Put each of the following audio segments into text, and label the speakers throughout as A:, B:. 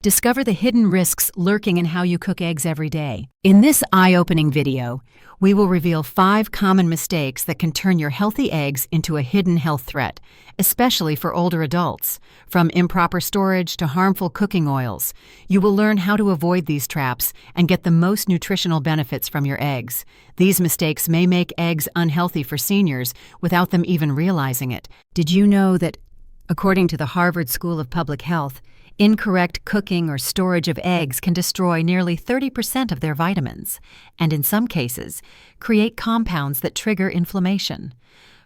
A: Discover the hidden risks lurking in how you cook eggs every day. In this eye-opening video, we will reveal 5 common mistakes that can turn your healthy eggs into a hidden health threat, especially for older adults. From improper storage to harmful cooking oils, you will learn how to avoid these traps and get the most nutritional benefits from your eggs. These mistakes may make eggs unhealthy for seniors without them even realizing it. Did you know that, according to the Harvard School of Public Health, incorrect cooking or storage of eggs can destroy nearly 30% of their vitamins, and in some cases, create compounds that trigger inflammation.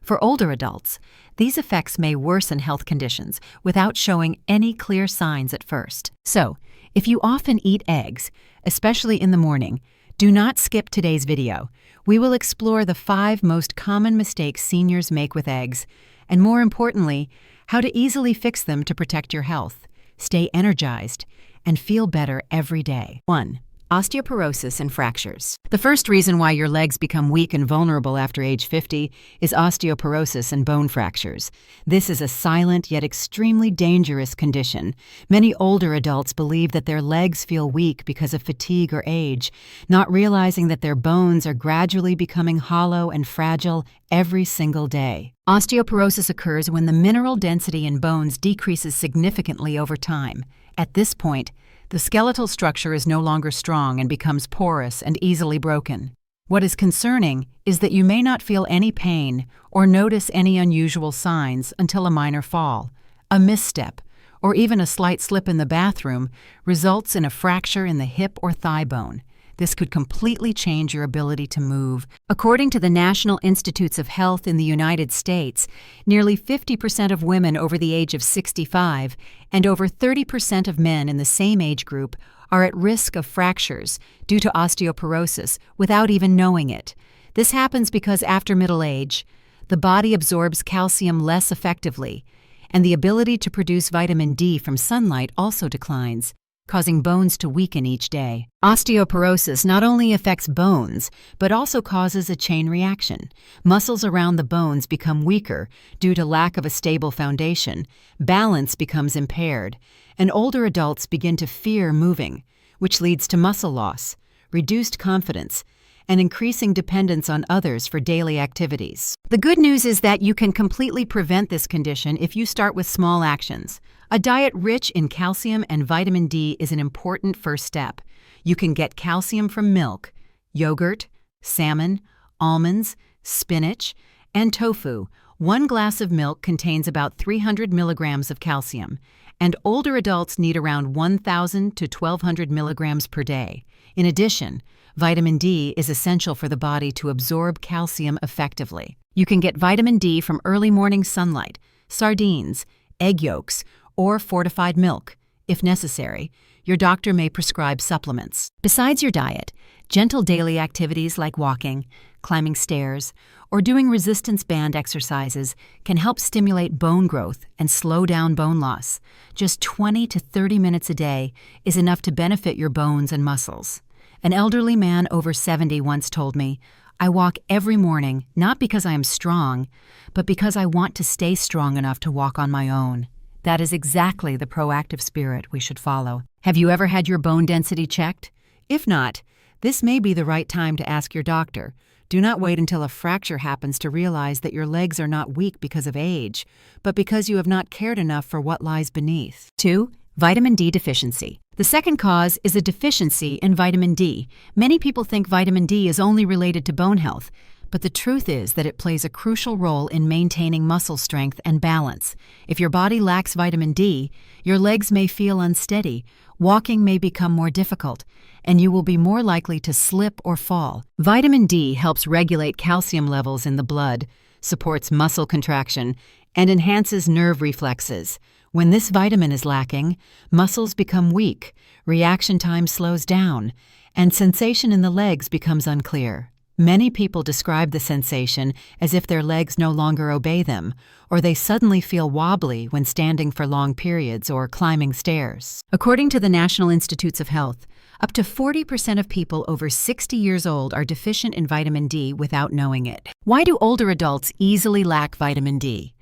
A: For older adults, these effects may worsen health conditions without showing any clear signs at first. So, if you often eat eggs, especially in the morning, do not skip today's video. We will explore the 5 most common mistakes seniors make with eggs, and more importantly, how to easily fix them to protect your health, stay energized, and feel better every day. 1. Osteoporosis and fractures. The first reason why your legs become weak and vulnerable after age 50 is osteoporosis and bone fractures. This is a silent yet extremely dangerous condition. Many older adults believe that their legs feel weak because of fatigue or age, not realizing that their bones are gradually becoming hollow and fragile every single day. Osteoporosis occurs when the mineral density in bones decreases significantly over time. At this point, the skeletal structure is no longer strong and becomes porous and easily broken. What is concerning is that you may not feel any pain or notice any unusual signs until a minor fall, a misstep, or even a slight slip in the bathroom results in a fracture in the hip or thigh bone. This could completely change your ability to move. According to the National Institutes of Health in the United States, nearly 50% of women over the age of 65 and over 30% of men in the same age group are at risk of fractures due to osteoporosis without even knowing it. This happens because after middle age, the body absorbs calcium less effectively, and the ability to produce vitamin D from sunlight also declines, causing bones to weaken each day. Osteoporosis not only affects bones, but also causes a chain reaction. Muscles around the bones become weaker due to lack of a stable foundation, balance becomes impaired, and older adults begin to fear moving, which leads to muscle loss, reduced confidence, and increasing dependence on others for daily activities. The good news is that you can completely prevent this condition if you start with small actions. A diet rich in calcium and vitamin D is an important first step. You can get calcium from milk, yogurt, salmon, almonds, spinach, and tofu. 1 glass of milk contains about 300 milligrams of calcium, and older adults need around 1,000 to 1,200 milligrams per day. In addition, vitamin D is essential for the body to absorb calcium effectively. You can get vitamin D from early morning sunlight, sardines, egg yolks, or fortified milk. If necessary, your doctor may prescribe supplements. Besides your diet, gentle daily activities like walking, climbing stairs, or doing resistance band exercises can help stimulate bone growth and slow down bone loss. Just 20 to 30 minutes a day is enough to benefit your bones and muscles. An elderly man over 70 once told me, "I walk every morning not because I am strong, but because I want to stay strong enough to walk on my own." That is exactly the proactive spirit we should follow. Have you ever had your bone density checked? If not, this may be the right time to ask your doctor. Do not wait until a fracture happens to realize that your legs are not weak because of age, but because you have not cared enough for what lies beneath. 2. Vitamin D deficiency. The second cause is a deficiency in vitamin D. Many people think vitamin D is only related to bone health, but the truth is that it plays a crucial role in maintaining muscle strength and balance. If your body lacks vitamin D, your legs may feel unsteady, walking may become more difficult, and you will be more likely to slip or fall. Vitamin D helps regulate calcium levels in the blood, supports muscle contraction, and enhances nerve reflexes. When this vitamin is lacking, muscles become weak, reaction time slows down, and sensation in the legs becomes unclear. Many people describe the sensation as if their legs no longer obey them, or they suddenly feel wobbly when standing for long periods or climbing stairs. According to the National Institutes of Health, up to 40% of people over 60 years old are deficient in vitamin D without knowing it. Why do older adults easily lack vitamin D?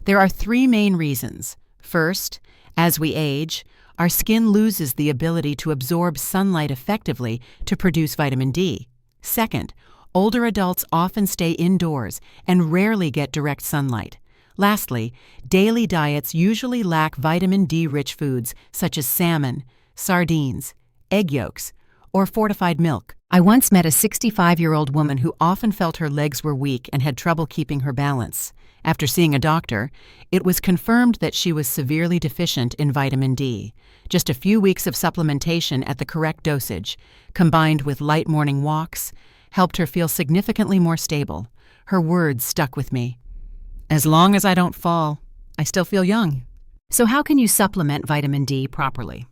A: There are 3 main reasons. First, as we age, our skin loses the ability to absorb sunlight effectively to produce vitamin D. Second, older adults often stay indoors and rarely get direct sunlight. Lastly, daily diets usually lack vitamin D-rich foods such as salmon, sardines, egg yolks, or fortified milk. I once met a 65-year-old woman who often felt her legs were weak and had trouble keeping her balance. After seeing a doctor, it was confirmed that she was severely deficient in vitamin D. Just a few weeks of supplementation at the correct dosage, combined with light morning walks, helped her feel significantly more stable. Her words stuck with me. "As long as I don't fall, I still feel young." So how can you supplement vitamin D properly?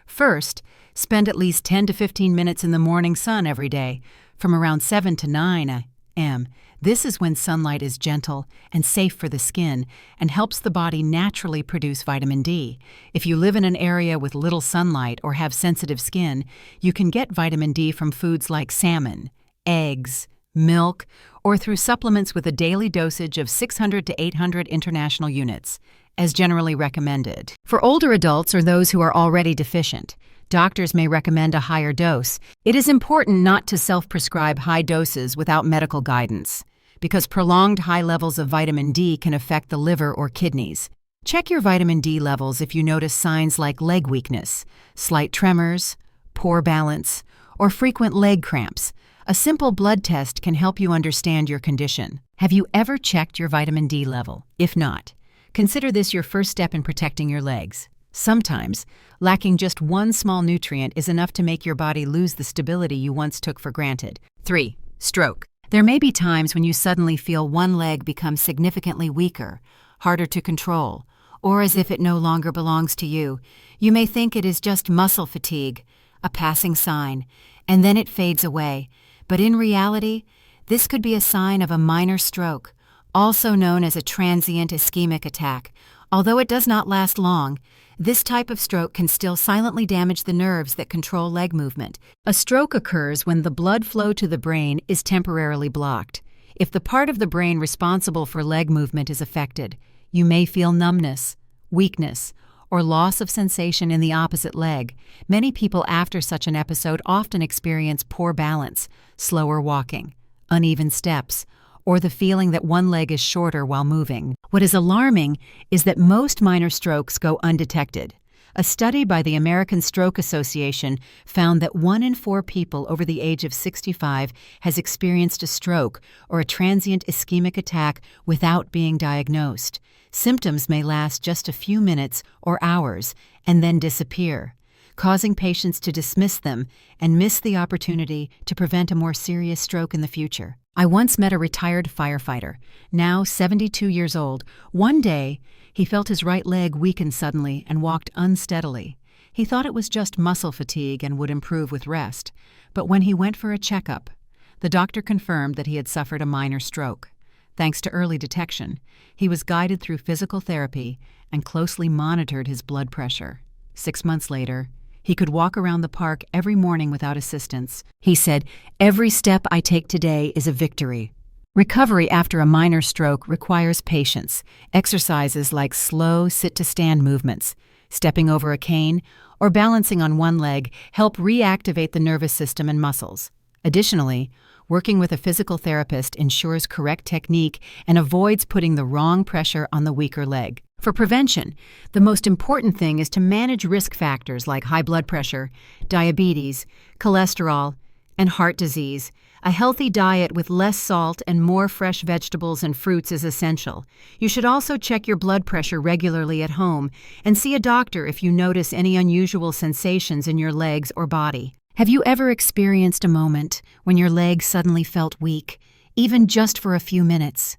A: First, spend at least 10 to 15 minutes in the morning sun every day, from around 7 to 9 a.m. This is when sunlight is gentle and safe for the skin and helps the body naturally produce vitamin D. If you live in an area with little sunlight or have sensitive skin, you can get vitamin D from foods like salmon, eggs, milk, or through supplements with a daily dosage of 600 to 800 international units, as generally recommended. For older adults or those who are already deficient, doctors may recommend a higher dose. It is important not to self-prescribe high doses without medical guidance, because prolonged high levels of vitamin D can affect the liver or kidneys. Check your vitamin D levels if you notice signs like leg weakness, slight tremors, poor balance, or frequent leg cramps. A simple blood test can help you understand your condition. Have you ever checked your vitamin D level? If not, consider this your first step in protecting your legs. Sometimes, lacking just one small nutrient is enough to make your body lose the stability you once took for granted. 3. Stroke. There may be times when you suddenly feel one leg become significantly weaker, harder to control, or as if it no longer belongs to you. You may think it is just muscle fatigue, a passing sign, and then it fades away. But in reality, this could be a sign of a minor stroke, also known as a transient ischemic attack. Although it does not last long, this type of stroke can still silently damage the nerves that control leg movement. A stroke occurs when the blood flow to the brain is temporarily blocked. If the part of the brain responsible for leg movement is affected, you may feel numbness, weakness, or loss of sensation in the opposite leg. Many people after such an episode often experience poor balance, slower walking, uneven steps, or the feeling that one leg is shorter while moving. What is alarming is that most minor strokes go undetected. A study by the American Stroke Association found that 1 in 4 people over the age of 65 has experienced a stroke or a transient ischemic attack without being diagnosed. Symptoms may last just a few minutes or hours and then disappear, causing patients to dismiss them and miss the opportunity to prevent a more serious stroke in the future. I once met a retired firefighter, now 72 years old. One day, he felt his right leg weaken suddenly and walked unsteadily. He thought it was just muscle fatigue and would improve with rest. But when he went for a checkup, the doctor confirmed that he had suffered a minor stroke. Thanks to early detection, he was guided through physical therapy and closely monitored his blood pressure. 6 months later, he could walk around the park every morning without assistance. He said, "Every step I take today is a victory." Recovery after a minor stroke requires patience. Exercises like slow sit-to-stand movements, stepping over a cane, or balancing on one leg help reactivate the nervous system and muscles. Additionally, working with a physical therapist ensures correct technique and avoids putting the wrong pressure on the weaker leg. For prevention, the most important thing is to manage risk factors like high blood pressure, diabetes, cholesterol, and heart disease. A healthy diet with less salt and more fresh vegetables and fruits is essential. You should also check your blood pressure regularly at home and see a doctor if you notice any unusual sensations in your legs or body. Have you ever experienced a moment when your leg suddenly felt weak, even just for a few minutes?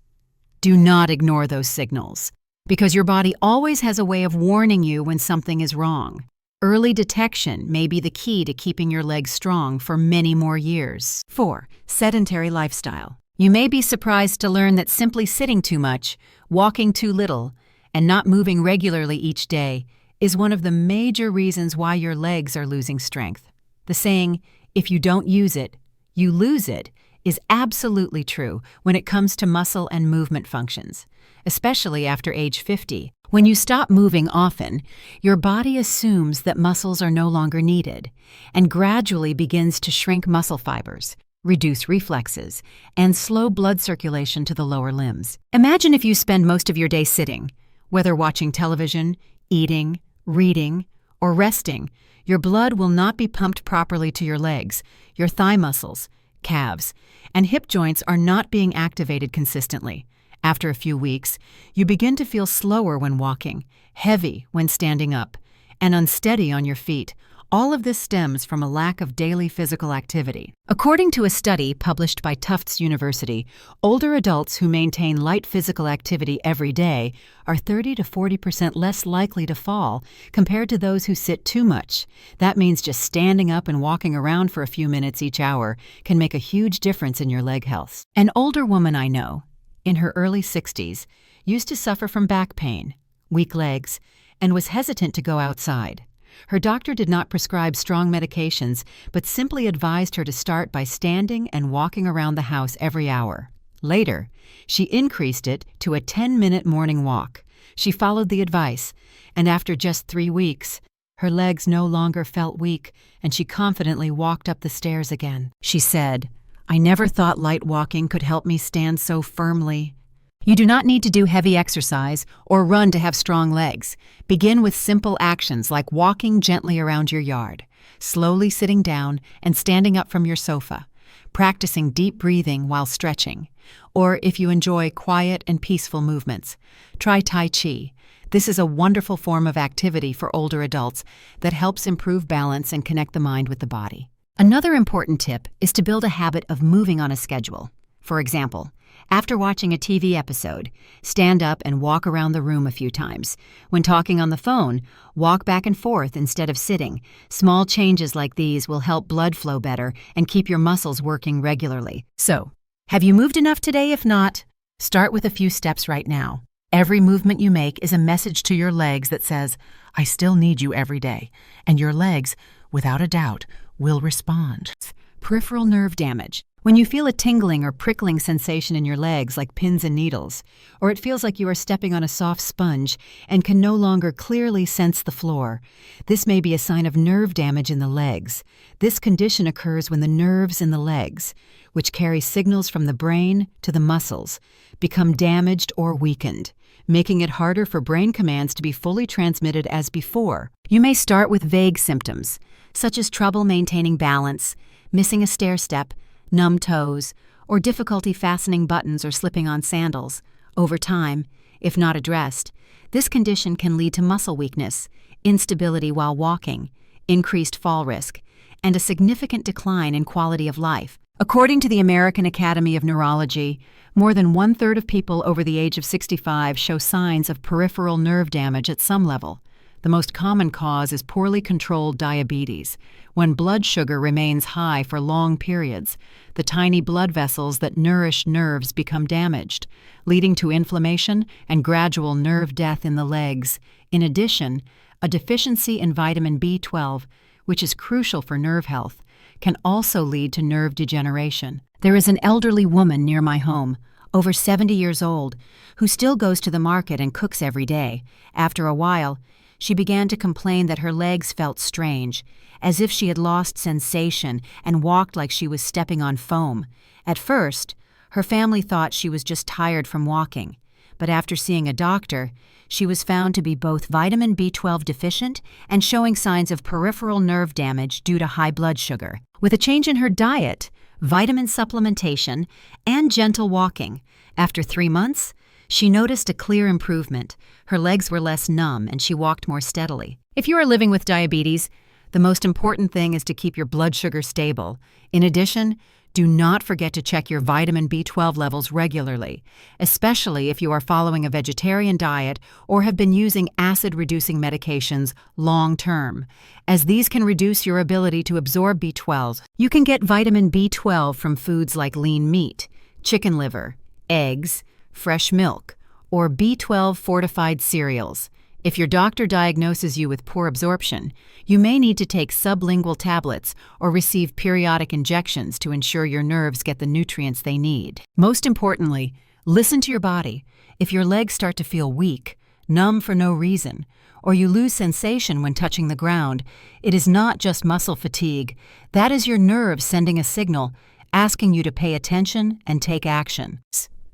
A: Do not ignore those signals, because your body always has a way of warning you when something is wrong. Early detection may be the key to keeping your legs strong for many more years. 4. Sedentary lifestyle. You may be surprised to learn that simply sitting too much, walking too little, and not moving regularly each day is one of the major reasons why your legs are losing strength. The saying, "If you don't use it, you lose it," is absolutely true when it comes to muscle and movement functions, especially after age 50. When you stop moving often, your body assumes that muscles are no longer needed and gradually begins to shrink muscle fibers, reduce reflexes, and slow blood circulation to the lower limbs. Imagine if you spend most of your day sitting, whether watching television, eating, reading, or resting. Your blood will not be pumped properly to your legs, your thigh muscles, calves, and hip joints are not being activated consistently. After a few weeks, you begin to feel slower when walking, heavy when standing up, and unsteady on your feet. All of this stems from a lack of daily physical activity. According to a study published by Tufts University, older adults who maintain light physical activity every day are 30 to 40% less likely to fall compared to those who sit too much. That means just standing up and walking around for a few minutes each hour can make a huge difference in your leg health. An older woman I know, in her early 60s, used to suffer from back pain, weak legs, and was hesitant to go outside. Her doctor did not prescribe strong medications, but simply advised her to start by standing and walking around the house every hour. Later, she increased it to a 10-minute morning walk. She followed the advice, and after just 3 weeks, her legs no longer felt weak, and she confidently walked up the stairs again. She said, "I never thought light walking could help me stand so firmly." You do not need to do heavy exercise or run to have strong legs. Begin with simple actions like walking gently around your yard, slowly sitting down and standing up from your sofa, practicing deep breathing while stretching. Or if you enjoy quiet and peaceful movements, try Tai Chi. This is a wonderful form of activity for older adults that helps improve balance and connect the mind with the body. Another important tip is to build a habit of moving on a schedule. For example, after watching a TV episode, stand up and walk around the room a few times. When talking on the phone, walk back and forth instead of sitting. Small changes like these will help blood flow better and keep your muscles working regularly. So, have you moved enough today? If not, start with a few steps right now. Every movement you make is a message to your legs that says, "I still need you every day." And your legs, without a doubt, will respond. Peripheral nerve damage. When you feel a tingling or prickling sensation in your legs like pins and needles, or it feels like you are stepping on a soft sponge and can no longer clearly sense the floor, this may be a sign of nerve damage in the legs. This condition occurs when the nerves in the legs, which carry signals from the brain to the muscles, become damaged or weakened, making it harder for brain commands to be fully transmitted as before. You may start with vague symptoms, such as trouble maintaining balance, missing a stair step, numb toes, or difficulty fastening buttons or slipping on sandals. Over time, if not addressed, this condition can lead to muscle weakness, instability while walking, increased fall risk, and a significant decline in quality of life. According to the American Academy of Neurology, more than 1/3 of people over the age of 65 show signs of peripheral nerve damage at some level. The most common cause is poorly controlled diabetes. When blood sugar remains high for long periods, the tiny blood vessels that nourish nerves become damaged, leading to inflammation and gradual nerve death in the legs. In addition, a deficiency in vitamin B12, which is crucial for nerve health, can also lead to nerve degeneration. There is an elderly woman near my home, over 70 years old, who still goes to the market and cooks every day. After a while, she began to complain that her legs felt strange, as if she had lost sensation and walked like she was stepping on foam. At first, her family thought she was just tired from walking, but after seeing a doctor, she was found to be both vitamin B12 deficient and showing signs of peripheral nerve damage due to high blood sugar. With a change in her diet, vitamin supplementation, and gentle walking, after 3 months, she noticed a clear improvement. Her legs were less numb and she walked more steadily. If you are living with diabetes, the most important thing is to keep your blood sugar stable. In addition, do not forget to check your vitamin B12 levels regularly, especially if you are following a vegetarian diet or have been using acid-reducing medications long-term, as these can reduce your ability to absorb B12. You can get vitamin B12 from foods like lean meat, chicken liver, eggs, fresh milk, or B12 fortified cereals. If your doctor diagnoses you with poor absorption, you may need to take sublingual tablets or receive periodic injections to ensure your nerves get the nutrients they need. Most importantly, listen to your body. If your legs start to feel weak, numb for no reason, or you lose sensation when touching the ground, it is not just muscle fatigue. That is your nerves sending a signal, asking you to pay attention and take action.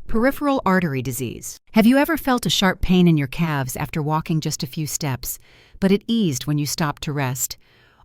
A: Peripheral artery disease. Have you ever felt a sharp pain in your calves after walking just a few steps, but it eased when you stopped to rest?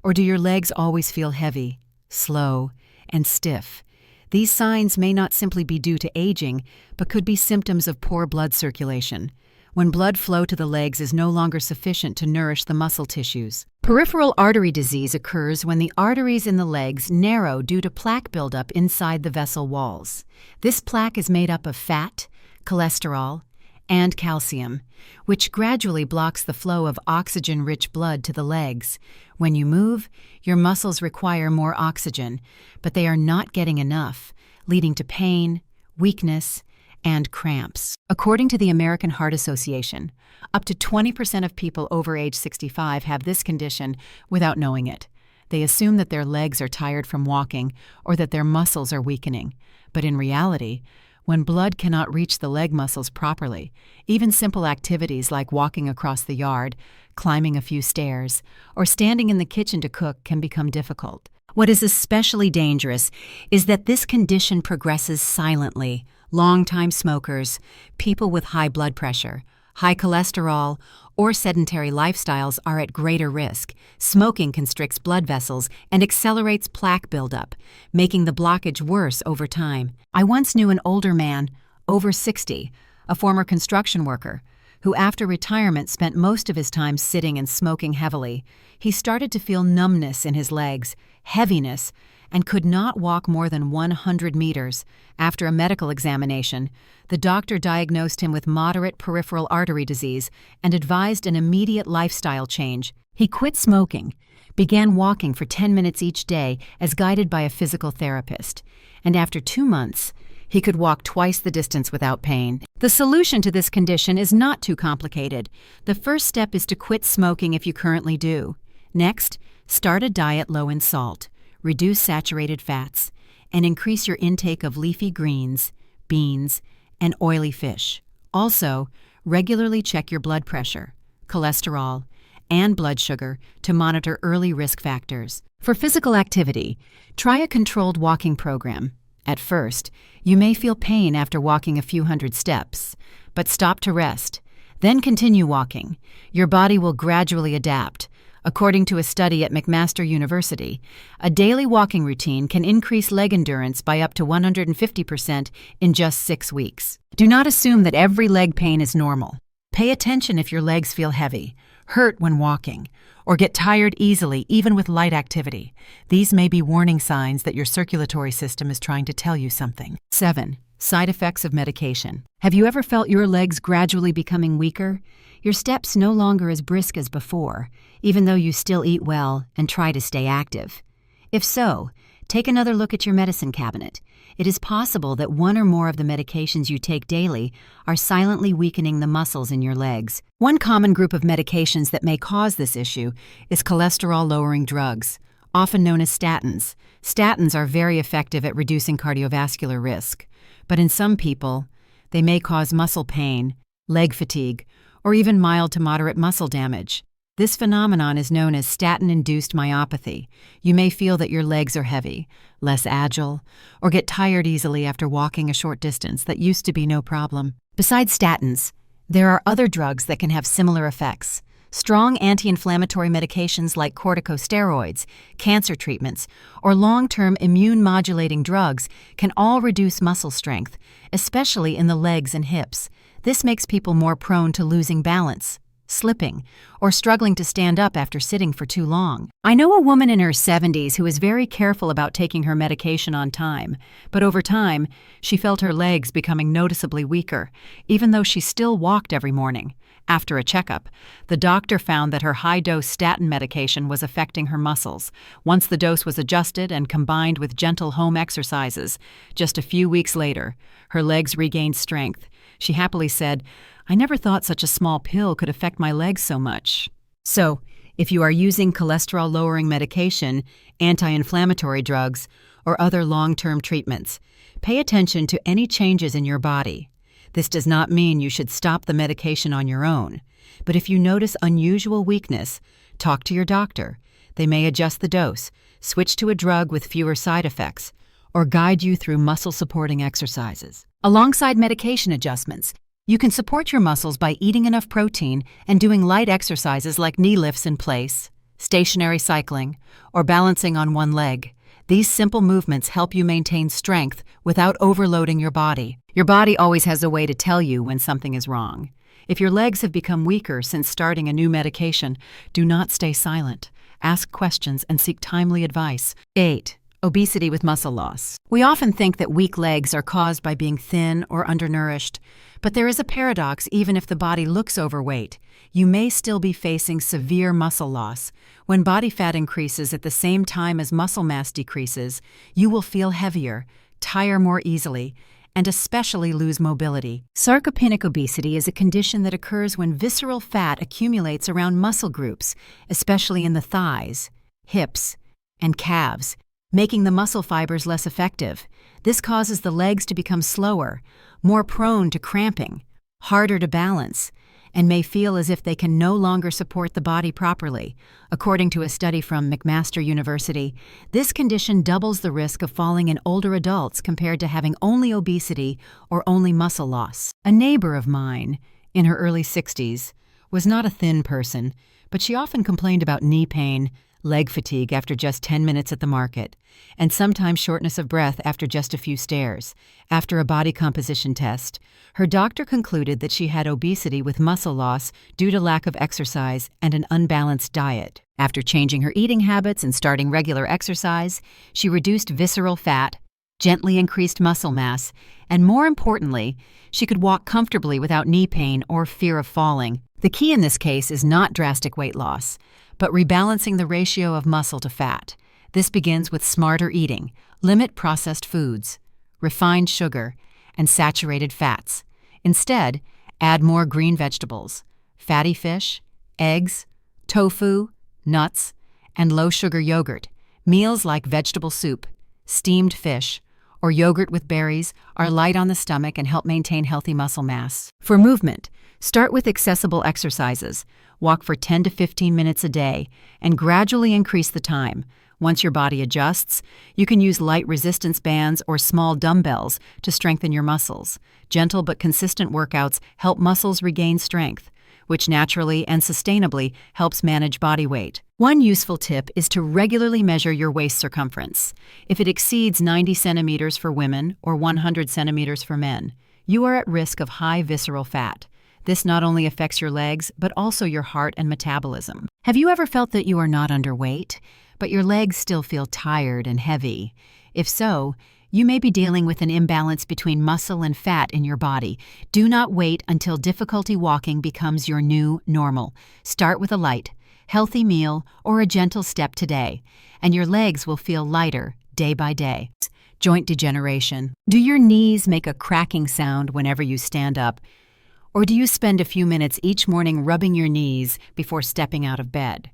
A: Or do your legs always feel heavy, slow, and stiff? These signs may not simply be due to aging, but could be symptoms of poor blood circulation, when blood flow to the legs is no longer sufficient to nourish the muscle tissues. Peripheral artery disease occurs when the arteries in the legs narrow due to plaque buildup inside the vessel walls. This plaque is made up of fat, cholesterol, and calcium, which gradually blocks the flow of oxygen-rich blood to the legs. When you move, your muscles require more oxygen, but they are not getting enough, leading to pain, weakness, and cramps. According to the American Heart Association, up to 20% of people over age 65 have this condition without knowing it. They assume that their legs are tired from walking or that their muscles are weakening. But in reality, when blood cannot reach the leg muscles properly, even simple activities like walking across the yard, climbing a few stairs, or standing in the kitchen to cook can become difficult. What is especially dangerous is that this condition progresses silently. Long-time smokers, people with high blood pressure, high cholesterol, or sedentary lifestyles are at greater risk. Smoking constricts blood vessels and accelerates plaque buildup, making the blockage worse over time. I once knew an older man, over 60, a former construction worker, who after retirement spent most of his time sitting and smoking heavily. He started to feel numbness in his legs, heaviness, and could not walk more than 100 meters. After a medical examination, the doctor diagnosed him with moderate peripheral artery disease and advised an immediate lifestyle change. He quit smoking, began walking for 10 minutes each day as guided by a physical therapist, and after 2 months, he could walk twice the distance without pain. The solution to this condition is not too complicated. The first step is to quit smoking if you currently do. Next, start a diet low in salt, reduce saturated fats, and increase your intake of leafy greens, beans, and oily fish. Also, regularly check your blood pressure, cholesterol, and blood sugar to monitor early risk factors. For physical activity, try a controlled walking program. At first, you may feel pain after walking a few hundred steps, but stop to rest. Then continue walking. Your body will gradually adapt. According to a study at McMaster University, a daily walking routine can increase leg endurance by up to 150% in just 6 weeks. Do not assume that every leg pain is normal. Pay attention if your legs feel heavy, hurt when walking, or get tired easily even with light activity. These may be warning signs that your circulatory system is trying to tell you something. 7. Side effects of medication. Have you ever felt your legs gradually becoming weaker? Your steps no longer as brisk as before, even though you still eat well and try to stay active. If so, take another look at your medicine cabinet. It is possible that one or more of the medications you take daily are silently weakening the muscles in your legs. One common group of medications that may cause this issue is cholesterol-lowering drugs, often known as statins. Statins are very effective at reducing cardiovascular risk, but in some people, they may cause muscle pain, leg fatigue, or even mild to moderate muscle damage. This phenomenon is known as statin-induced myopathy. You may feel that your legs are heavy, less agile, or get tired easily after walking a short distance that used to be no problem. Besides statins, there are other drugs that can have similar effects. Strong anti-inflammatory medications like corticosteroids, cancer treatments, or long-term immune-modulating drugs can all reduce muscle strength, especially in the legs and hips. This makes people more prone to losing balance, slipping, or struggling to stand up after sitting for too long. I know a woman in her 70s who is very careful about taking her medication on time, but over time, she felt her legs becoming noticeably weaker, even though she still walked every morning. After a checkup, the doctor found that her high-dose statin medication was affecting her muscles. Once the dose was adjusted and combined with gentle home exercises, just a few weeks later, her legs regained strength. She happily said, "I never thought such a small pill could affect my legs so much." So, if you are using cholesterol-lowering medication, anti-inflammatory drugs, or other long-term treatments, pay attention to any changes in your body. This does not mean you should stop the medication on your own. But if you notice unusual weakness, talk to your doctor. They may adjust the dose, switch to a drug with fewer side effects, or guide you through muscle-supporting exercises. Alongside medication adjustments, you can support your muscles by eating enough protein and doing light exercises like knee lifts in place, stationary cycling, or balancing on one leg. These simple movements help you maintain strength without overloading your body. Your body always has a way to tell you when something is wrong. If your legs have become weaker since starting a new medication, do not stay silent. Ask questions and seek timely advice. 8. Obesity with muscle loss. We often think that weak legs are caused by being thin or undernourished, but there is a paradox. Even if the body looks overweight, you may still be facing severe muscle loss. When body fat increases at the same time as muscle mass decreases, you will feel heavier, tire more easily, and especially lose mobility. Sarcopenic obesity is a condition that occurs when visceral fat accumulates around muscle groups, especially in the thighs, hips, and calves, making the muscle fibers less effective. This causes the legs to become slower, more prone to cramping, harder to balance, and may feel as if they can no longer support the body properly. According to a study from McMaster University, this condition doubles the risk of falling in older adults compared to having only obesity or only muscle loss. A neighbor of mine, in her early 60s, was not a thin person, but she often complained about knee pain, leg fatigue after just 10 minutes at the market, and sometimes shortness of breath after just a few stairs. After a body composition test, her doctor concluded that she had obesity with muscle loss due to lack of exercise and an unbalanced diet. After changing her eating habits and starting regular exercise, she reduced visceral fat, gently increased muscle mass, and more importantly, she could walk comfortably without knee pain or fear of falling. The key in this case is not drastic weight loss, but rebalancing the ratio of muscle to fat. This begins with smarter eating. Limit processed foods, refined sugar, and saturated fats. Instead, add more green vegetables, fatty fish, eggs, tofu, nuts, and low-sugar yogurt. Meals like vegetable soup, steamed fish, or yogurt with berries are light on the stomach and help maintain healthy muscle mass. For movement, start with accessible exercises. Walk for 10 to 15 minutes a day and gradually increase the time. Once your body adjusts, you can use light resistance bands or small dumbbells to strengthen your muscles. Gentle but consistent workouts help muscles regain strength, which naturally and sustainably helps manage body weight. One useful tip is to regularly measure your waist circumference. If it exceeds 90 centimeters for women or 100 centimeters for men, you are at risk of high visceral fat. This not only affects your legs, but also your heart and metabolism. Have you ever felt that you are not underweight, but your legs still feel tired and heavy? If so, you may be dealing with an imbalance between muscle and fat in your body. Do not wait until difficulty walking becomes your new normal. Start with a light, healthy meal or a gentle step today, and your legs will feel lighter day by day. Joint degeneration. Do your knees make a cracking sound whenever you stand up? Or do you spend a few minutes each morning rubbing your knees before stepping out of bed?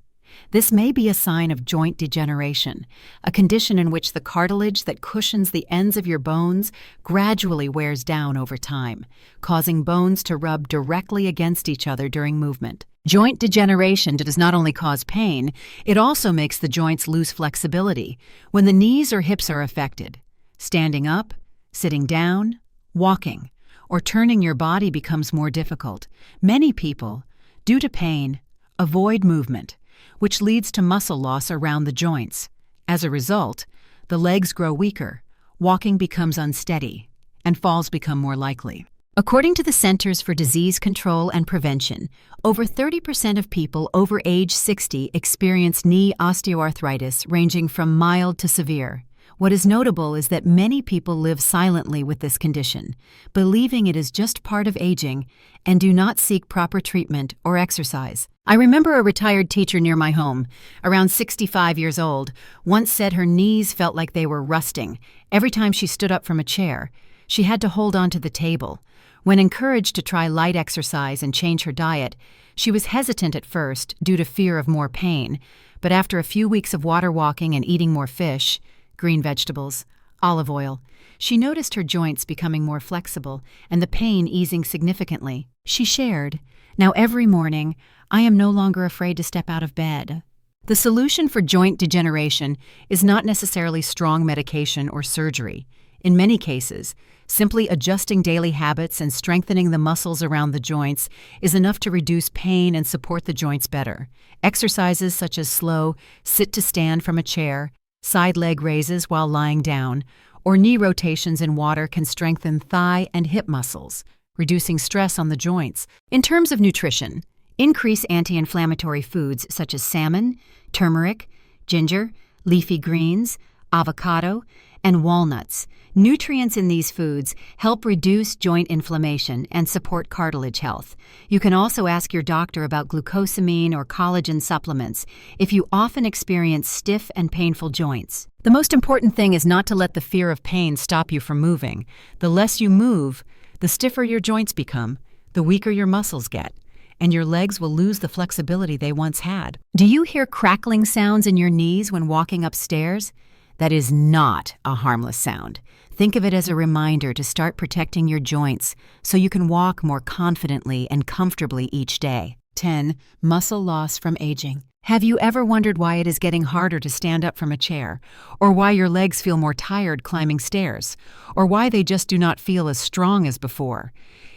A: This may be a sign of joint degeneration, a condition in which the cartilage that cushions the ends of your bones gradually wears down over time, causing bones to rub directly against each other during movement. Joint degeneration does not only cause pain, it also makes the joints lose flexibility. When the knees or hips are affected, standing up, sitting down, walking, or turning your body becomes more difficult. Many people, due to pain, avoid movement, which leads to muscle loss around the joints. As a result, the legs grow weaker, walking becomes unsteady, and falls become more likely. According to the Centers for Disease Control and Prevention, over 30% of people over age 60 experience knee osteoarthritis ranging from mild to severe. What is notable is that many people live silently with this condition, believing it is just part of aging, and do not seek proper treatment or exercise. I remember a retired teacher near my home, around 65 years old, once said her knees felt like they were rusting. Every time she stood up from a chair, she had to hold onto the table. When encouraged to try light exercise and change her diet, she was hesitant at first due to fear of more pain, but after a few weeks of water walking and eating more fish, green vegetables, olive oil, she noticed her joints becoming more flexible and the pain easing significantly. She shared, Now every morning, I am no longer afraid to step out of bed. The solution for joint degeneration is not necessarily strong medication or surgery. In many cases, simply adjusting daily habits and strengthening the muscles around the joints is enough to reduce pain and support the joints better. Exercises such as slow sit-to-stand from a chair, side leg raises while lying down, or knee rotations in water can strengthen thigh and hip muscles, reducing stress on the joints. In terms of nutrition, increase anti-inflammatory foods such as salmon, turmeric, ginger, leafy greens, avocado, and walnuts. Nutrients in these foods help reduce joint inflammation and support cartilage health. You can also ask your doctor about glucosamine or collagen supplements if you often experience stiff and painful joints. The most important thing is not to let the fear of pain stop you from moving. The less you move, the stiffer your joints become, the weaker your muscles get, and your legs will lose the flexibility they once had. Do you hear crackling sounds in your knees when walking upstairs? That is not a harmless sound. Think of it as a reminder to start protecting your joints so you can walk more confidently and comfortably each day. 10. Muscle loss from aging. Have you ever wondered why it is getting harder to stand up from a chair, or why your legs feel more tired climbing stairs, or why they just do not feel as strong as before?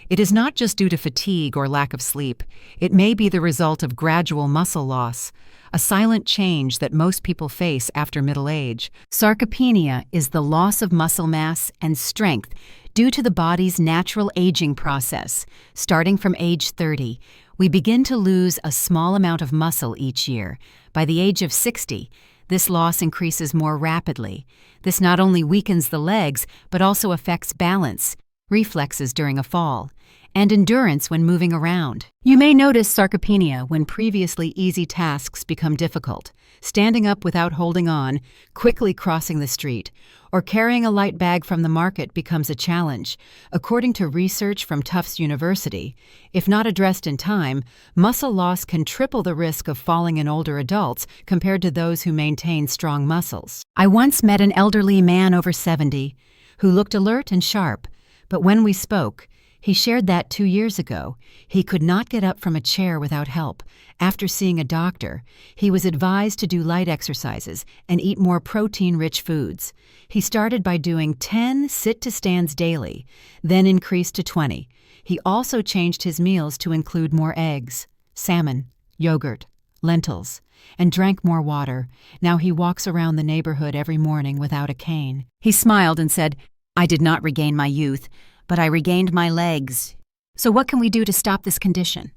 A: It is not just due to fatigue or lack of sleep. It may be the result of gradual muscle loss, a silent change that most people face after middle age. Sarcopenia is the loss of muscle mass and strength due to the body's natural aging process. Starting from age 30, we begin to lose a small amount of muscle each year. By the age of 60, this loss increases more rapidly. This not only weakens the legs, but also affects balance, reflexes during a fall, and endurance when moving around. You may notice sarcopenia when previously easy tasks become difficult. Standing up without holding on, quickly crossing the street, or carrying a light bag from the market becomes a challenge. According to research from Tufts University, if not addressed in time, muscle loss can triple the risk of falling in older adults compared to those who maintain strong muscles. I once met an elderly man over 70 who looked alert and sharp, but when we spoke, he shared that 2 years ago, he could not get up from a chair without help. After seeing a doctor, he was advised to do light exercises and eat more protein-rich foods. He started by doing 10 sit-to-stands daily, then increased to 20. He also changed his meals to include more eggs, salmon, yogurt, lentils, and drank more water. Now he walks around the neighborhood every morning without a cane. He smiled and said, "I did not regain my youth, but I regained my legs." So what can we do to stop this condition?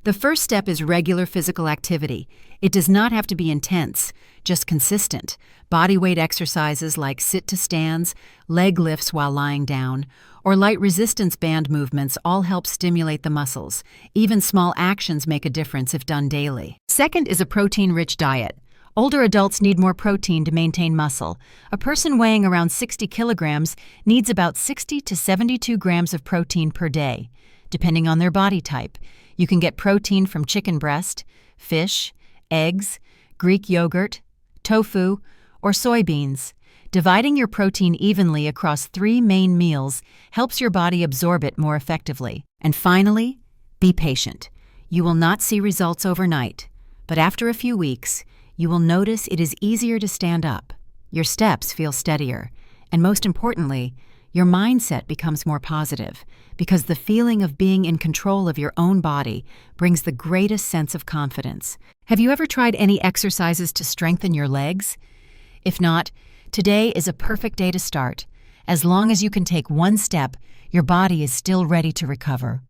A: The first step is regular physical activity. It does not have to be intense, just consistent. Bodyweight exercises like sit-to-stands, leg lifts while lying down, or light resistance band movements all help stimulate the muscles. Even small actions make a difference if done daily. Second is a protein-rich diet. Older adults need more protein to maintain muscle. A person weighing around 60 kilograms needs about 60 to 72 grams of protein per day, depending on their body type. You can get protein from chicken breast, fish, eggs, Greek yogurt, tofu, or soybeans. Dividing your protein evenly across 3 main meals helps your body absorb it more effectively. And finally, be patient. You will not see results overnight, but after a few weeks, you will notice it is easier to stand up, your steps feel steadier, and most importantly, your mindset becomes more positive because the feeling of being in control of your own body brings the greatest sense of confidence. Have you ever tried any exercises to strengthen your legs? If not, today is a perfect day to start. As long as you can take one step, your body is still ready to recover.